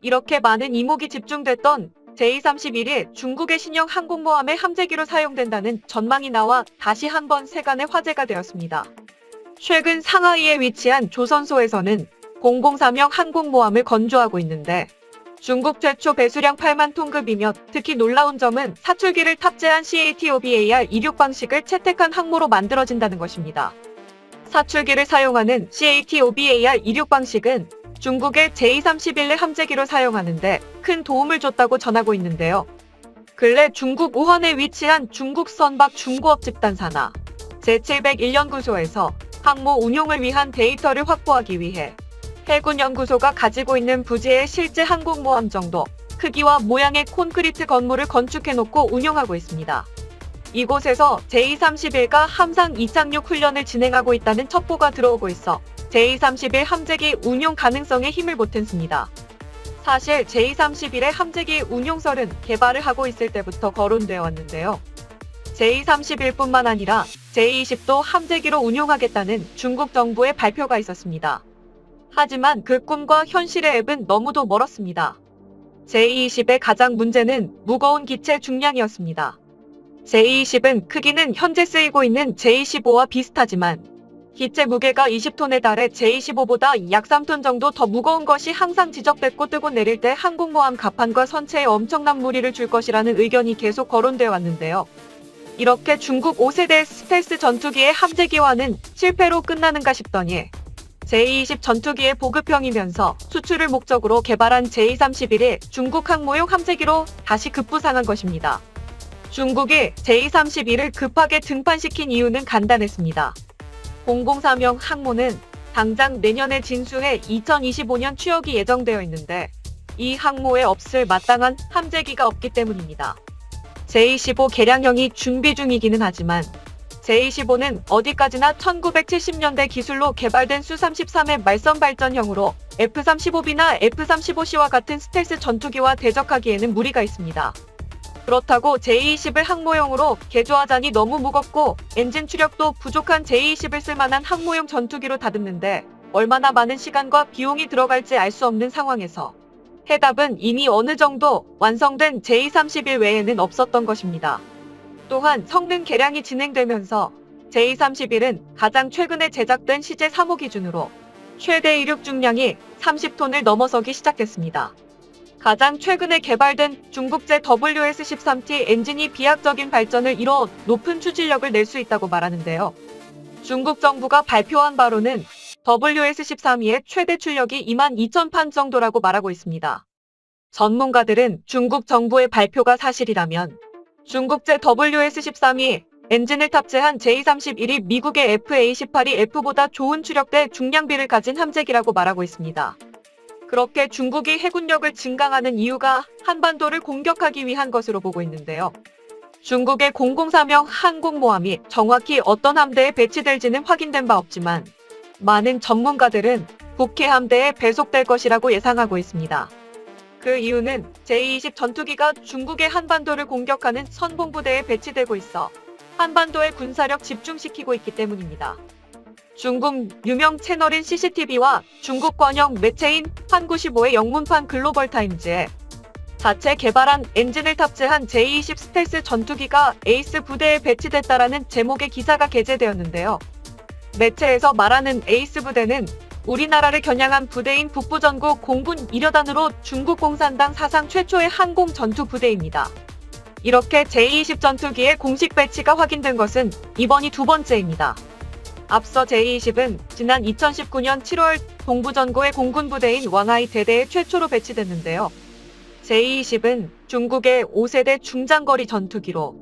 이렇게 많은 이목이 집중됐던 제231이 중국의 신형 항공모함의 함재기로 사용된다는 전망이 나와 다시 한번 세간의 화제가 되었습니다. 최근 상하이에 위치한 조선소에서는 003형 항공모함을 건조하고 있는데 중국 최초 배수량 8만 톤급이며 특히 놀라운 점은 사출기를 탑재한 CATOBAR-26 방식을 채택한 항모로 만들어진다는 것입니다. 사출기를 사용하는 CATOBAR-26 방식은 중국의 제231의 함재기로 사용하는데 큰 도움을 줬다고 전하고 있는데요. 근래 중국 우한에 위치한 중국 선박 중고업 집단 산하 제701연구소에서 항모 운용을 위한 데이터를 확보하기 위해 해군연구소가 가지고 있는 부지의 실제 항공모함 정도 크기와 모양의 콘크리트 건물을 건축해놓고 운용하고 있습니다. 이곳에서 제231가 함상 이착륙 훈련을 진행하고 있다는 첩보가 들어오고 있어 제231 함재기 운용 가능성에 힘을 보탰습니다. 사실 제231의 함재기 운용설은 개발을 하고 있을 때부터 거론되어 왔는데요. 제231뿐만 아니라 제220도 함재기로 운용하겠다는 중국 정부의 발표가 있었습니다. 하지만 그 꿈과 현실의 앱은 너무도 멀었습니다. 제220의 가장 문제는 무거운 기체 중량이었습니다. 제220은 크기는 현재 쓰이고 있는 제25와 비슷하지만 기체 무게가 20톤에 달해 제25보다 약 3톤 정도 더 무거운 것이 항상 지적됐고 뜨고 내릴 때 항공모함 갑판과 선체에 엄청난 무리를 줄 것이라는 의견이 계속 거론되어 왔는데요. 이렇게 중국 5세대 스텔스 전투기의 함재기화는 실패로 끝나는가 싶더니 제220 전투기의 보급형이면서 수출을 목적으로 개발한 제231이 중국 항모용 함재기로 다시 급부상한 것입니다. 중국이 제231을 급하게 등판시킨 이유는 간단했습니다. 003형 항모는 당장 내년에 진수해 2025년 취역이 예정되어 있는데 이 항모에 없을 마땅한 함재기가 없기 때문입니다. 제25 개량형이 준비 중이기는 하지만 제25는 어디까지나 1970년대 기술로 개발된 수-33의 말선 발전형으로 F-35B나 F-35C와 같은 스텔스 전투기와 대적하기에는 무리가 있습니다. 그렇다고 제220을 항모용으로 개조하자니 너무 무겁고 엔진 추력도 부족한 제220을 쓸만한 항모용 전투기로 다듬는데 얼마나 많은 시간과 비용이 들어갈지 알 수 없는 상황에서 해답은 이미 어느 정도 완성된 제231 외에는 없었던 것입니다. 또한 성능 개량이 진행되면서 제231은 가장 최근에 제작된 시제 3호 기준으로 최대 이륙 중량이 30톤을 넘어서기 시작했습니다. 가장 최근에 개발된 중국제 WS-13T 엔진이 비약적인 발전을 이뤄 높은 추진력을 낼 수 있다고 말하는데요. 중국 정부가 발표한 바로는 WS-13E의 최대 출력이 22,000판 정도라고 말하고 있습니다. 전문가들은 중국 정부의 발표가 사실이라면 중국제 WS-13E 엔진을 탑재한 제231이 미국의 FA-18이 F보다 좋은 추력대 중량비를 가진 함재기라고 말하고 있습니다. 그렇게 중국이 해군력을 증강하는 이유가 한반도를 공격하기 위한 것으로 보고 있는데요. 중국의 003형 항공모함이 정확히 어떤 함대에 배치될지는 확인된 바 없지만 많은 전문가들은 북해 함대에 배속될 것이라고 예상하고 있습니다. 그 이유는 제220 전투기가 중국의 한반도를 공격하는 선봉부대에 배치되고 있어 한반도의 군사력 집중시키고 있기 때문입니다. 중국 유명 채널인 CCTV와 중국 권영 매체인 판95의 영문판 글로벌타임즈에 자체 개발한 엔진을 탑재한 제220 스텔스 전투기가 에이스 부대에 배치됐다라는 제목의 기사가 게재되었는데요. 매체에서 말하는 에이스 부대는 우리나라를 겨냥한 부대인 북부전국 공군 1여단으로 중국 공산당 사상 최초의 항공 전투 부대입니다. 이렇게 제220 전투기의 공식 배치가 확인된 것은 이번이 두 번째입니다. 앞서 제220은 지난 2019년 7월 동부전고의 공군 부대인 왕하이 대대에 최초로 배치됐는데요. 제220은 중국의 5세대 중장거리 전투기로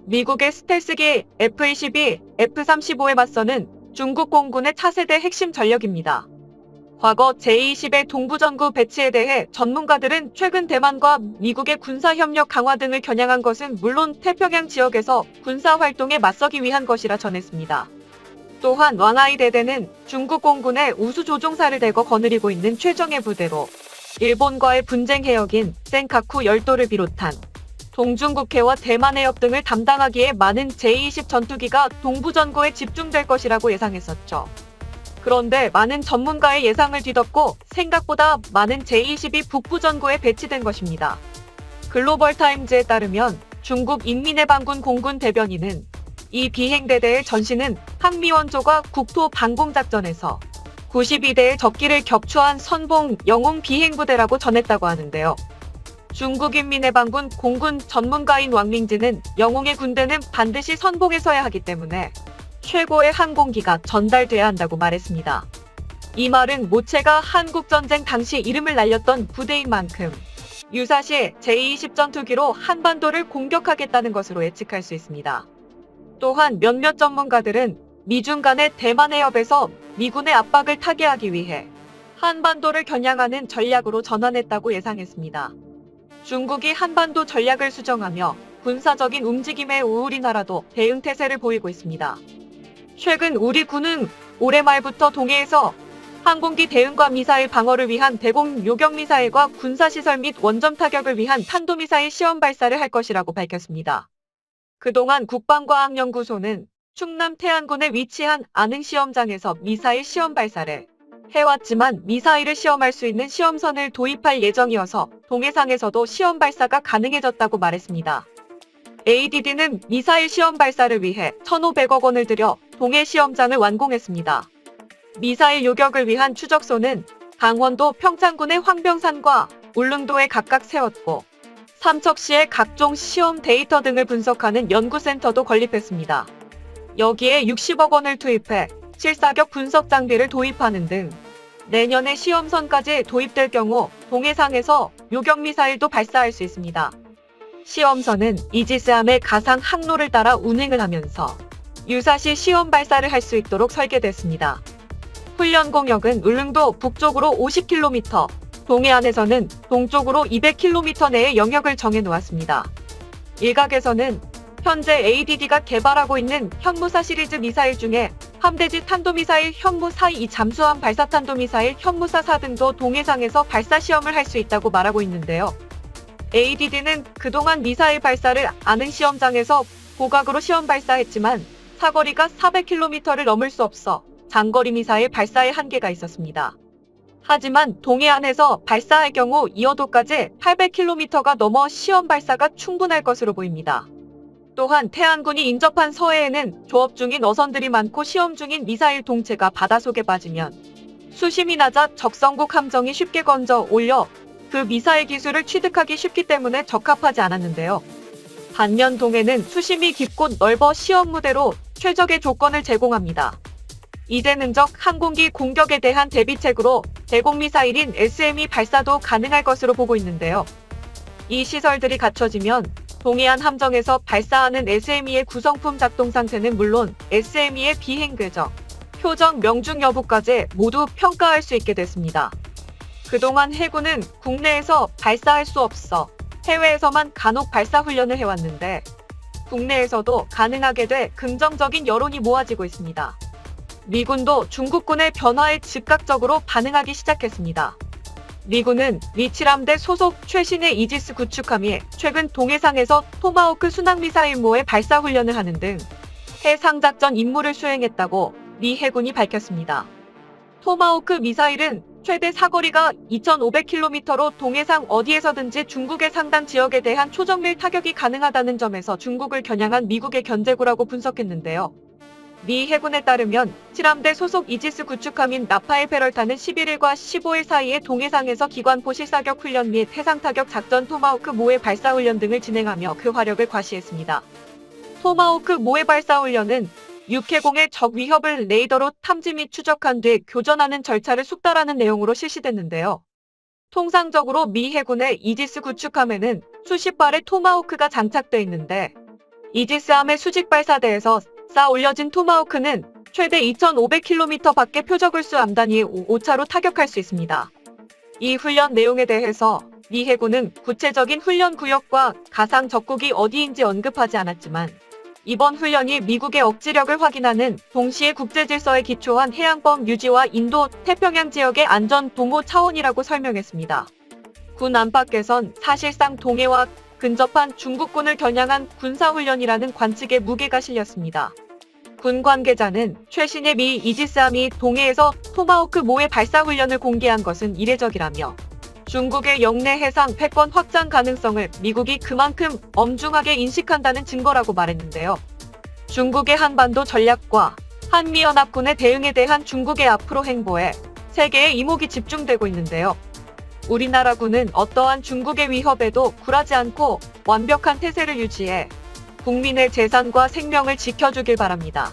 미국의 스텔스기 F-22, F-35에 맞서는 중국 공군의 차세대 핵심 전력입니다. 과거 제220의 동부전구 배치에 대해 전문가들은 최근 대만과 미국의 군사협력 강화 등을 겨냥한 것은 물론 태평양 지역에서 군사활동에 맞서기 위한 것이라 전했습니다. 또한 왕하이 대대는 중국 공군의 우수 조종사를 대거 거느리고 있는 최정예 부대로 일본과의 분쟁 해역인 센카쿠 열도를 비롯한 동중국해와 대만 해협 등을 담당하기에 많은 제220 전투기가 동부전고에 집중될 것이라고 예상했었죠. 그런데 많은 전문가의 예상을 뒤덮고 생각보다 많은 제-22 북부전구에 배치된 것입니다. 글로벌타임즈에 따르면 중국 인민해방군 공군 대변인은 이 비행대대의 전시는 항미원조가 국토방공작전에서 92대의 적기를 격추한 선봉 영웅 비행부대라고 전했다고 하는데요. 중국인민해방군 공군 전문가인 왕밍즈는 영웅의 군대는 반드시 선봉에 서야 하기 때문에 최고의 항공기가 전달돼야 한다고 말했습니다. 이 말은 모체가 한국전쟁 당시 이름을 날렸던 부대인 만큼 유사시 제20 전투기로 한반도를 공격하겠다는 것으로 예측할 수 있습니다. 또한 몇몇 전문가들은 미중 간의 대만 해협에서 미군의 압박을 타개하기 위해 한반도를 겨냥하는 전략으로 전환했다고 예상했습니다. 중국이 한반도 전략을 수정하며 군사적인 움직임에 우리나라도 대응 태세를 보이고 있습니다. 최근 우리 군은 올해 말부터 동해에서 항공기 대응과 미사일 방어를 위한 대공 요격 미사일과 군사시설 및 원점 타격을 위한 탄도미사일 시험 발사를 할 것이라고 밝혔습니다. 그동안 국방과학연구소는 충남 태안군에 위치한 안흥시험장에서 미사일 시험 발사를 해왔지만 미사일을 시험할 수 있는 시험선을 도입할 예정이어서 동해상에서도 시험 발사가 가능해졌다고 말했습니다. ADD는 미사일 시험 발사를 위해 1,500억 원을 들여 동해 시험장을 완공했습니다. 미사일 요격을 위한 추적소는 강원도 평창군의 황병산과 울릉도에 각각 세웠고 삼척시의 각종 시험 데이터 등을 분석하는 연구센터도 건립했습니다. 여기에 60억 원을 투입해 실사격 분석 장비를 도입하는 등 내년에 시험선까지 도입될 경우 동해상에서 요격미사일도 발사할 수 있습니다. 시험선은 이지스함의 가상 항로를 따라 운행을 하면서 유사시 시험 발사를 할 수 있도록 설계됐습니다. 훈련 공역은 울릉도 북쪽으로 50km, 동해안에서는 동쪽으로 200km 내의 영역을 정해놓았습니다. 일각에서는 현재 ADD가 개발하고 있는 현무사 시리즈 미사일 중에 함대지 탄도미사일 현무4-2 잠수함 발사탄도미사일 현무사4 등도 동해상에서 발사 시험을 할 수 있다고 말하고 있는데요. ADD는 그동안 미사일 발사를 안흥시험장에서 고각으로 시험 발사했지만 사거리가 400km를 넘을 수 없어 장거리 미사일 발사에 한계가 있었습니다. 하지만 동해안에서 발사할 경우 이어도까지 800km가 넘어 시험 발사가 충분할 것으로 보입니다. 또한 태안군이 인접한 서해에는 조업 중인 어선들이 많고 시험 중인 미사일 동체가 바닷속에 빠지면 수심이 낮아 적성국 함정이 쉽게 건져 올려 그 미사일 기술을 취득하기 쉽기 때문에 적합하지 않았는데요. 반면 동해는 수심이 깊고 넓어 시험 무대로 최적의 조건을 제공합니다. 이제 능적 항공기 공격에 대한 대비책으로 대공미사일인 SME 발사도 가능할 것으로 보고 있는데요. 이 시설들이 갖춰지면 동해안 함정에서 발사하는 SME의 구성품 작동 상태는 물론 SME의 비행 궤적, 표적 명중 여부까지 모두 평가할 수 있게 됐습니다. 그동안 해군은 국내에서 발사할 수 없어 해외에서만 간혹 발사 훈련을 해왔는데 국내에서도 가능하게 돼 긍정적인 여론이 모아지고 있습니다. 미군도 중국군의 변화에 즉각적으로 반응하기 시작했습니다. 미군은 미칠함대 소속 최신의 이지스 구축함이 최근 동해상에서 토마호크 순항미사일모의 발사 훈련을 하는 등 해상작전 임무를 수행했다고 미 해군이 밝혔습니다. 토마호크 미사일은 최대 사거리가 2,500km로 동해상 어디에서든지 중국의 상당 지역에 대한 초정밀 타격이 가능하다는 점에서 중국을 겨냥한 미국의 견제구라고 분석했는데요. 미 해군에 따르면 7함대 소속 이지스 구축함인 라파엘 페럴타는 11일과 15일 사이에 동해상에서 기관포 실사격 훈련 및 해상타격 작전 토마호크 모의 발사 훈련 등을 진행하며 그 화력을 과시했습니다. 토마호크 모의 발사 훈련은 육해공의 적 위협을 레이더로 탐지 및 추적한 뒤 교전하는 절차를 숙달하는 내용으로 실시됐는데요. 통상적으로 미 해군의 이지스 구축함에는 수십 발의 토마호크가 장착돼 있는데 이지스함의 수직 발사대에서 쌓아 올려진 토마호크는 최대 2,500km 밖의 표적을 쏘 단위의 5차로 타격할 수 있습니다. 이 훈련 내용에 대해서 미 해군은 구체적인 훈련 구역과 가상 적국이 어디인지 언급하지 않았지만 이번 훈련이 미국의 억지력을 확인하는 동시에 국제질서에 기초한 해양법 유지와 인도 태평양 지역의 안전 도모 차원이라고 설명했습니다. 군 안팎에선 사실상 동해와 근접한 중국군을 겨냥한 군사훈련이라는 관측에 무게가 실렸습니다. 군 관계자는 최신의 미 이지스함이 동해에서 토마호크 모의 발사 훈련을 공개한 것은 이례적이라며 중국의 영내 해상 패권 확장 가능성을 미국이 그만큼 엄중하게 인식한다는 증거라고 말했는데요. 중국의 한반도 전략과 한미연합군의 대응에 대한 중국의 앞으로 행보에 세계의 이목이 집중되고 있는데요. 우리나라군은 어떠한 중국의 위협에도 굴하지 않고 완벽한 태세를 유지해 국민의 재산과 생명을 지켜주길 바랍니다.